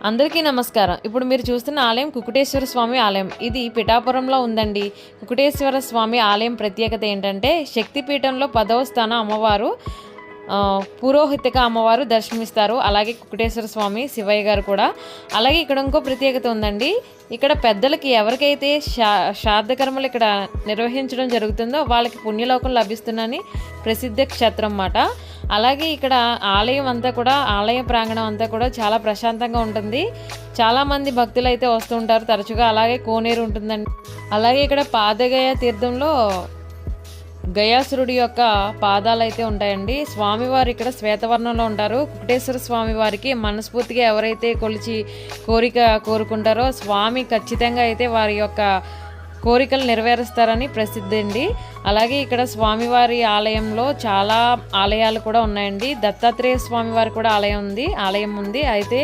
అందరికీ నమస్కారం. ఇప్పుడు మీరు చూస్తున్న ఆలయం కుకుటేశ్వర స్వామి ఆలయం. ఇది పిఠాపురంలో ఉందండి. కుకుటేశ్వర స్వామి ఆలయం ప్రత్యేకత ఏంటంటే శక్తిపీఠంలో 10వ స్థానం అమ్మవారు, పురోహితిక అమ్మవారు దర్శనమిస్తారు. అలాగే కుకుటేశ్వర స్వామి శివయ్య గారు కూడా. అలాగే ఇక్కడ ఇంకో ప్రత్యేకత ఉందండి. ఇక్కడ పెద్దలకి ఎవరికైతే శ్రాద్ధ కర్మలు ఇక్కడ నిర్వహించడం జరుగుతుందో వాళ్ళకి పుణ్యలోకం లభిస్తుందని ప్రసిద్ధ క్షేత్రం అన్నమాట. అలాగే ఇక్కడ ఆలయం అంతా కూడా, ఆలయ ప్రాంగణం అంతా కూడా చాలా ప్రశాంతంగా ఉంటుంది. చాలామంది భక్తులు అయితే వస్తూ ఉంటారు తరచుగా. అలాగే కోనేరు ఉంటుందండి. అలాగే ఇక్కడ పాదగయ తీర్థంలో గయాసురుడి యొక్క పాదాలు అయితే ఉంటాయండి. స్వామివారు ఇక్కడ శ్వేతవర్ణంలో ఉంటారు. కుకుటేశ్వర స్వామి వారికి మనస్ఫూర్తిగా ఎవరైతే కొలిచి కోరిక కోరుకుంటారో స్వామి ఖచ్చితంగా అయితే వారి యొక్క కోరికలు నెరవేరుస్తారని ప్రసిద్ధి అండి. అలాగే ఇక్కడ స్వామివారి ఆలయంలో చాలా ఆలయాలు కూడా ఉన్నాయండి. దత్తాత్రేయ స్వామివారి కూడా ఆలయం ఉంది అయితే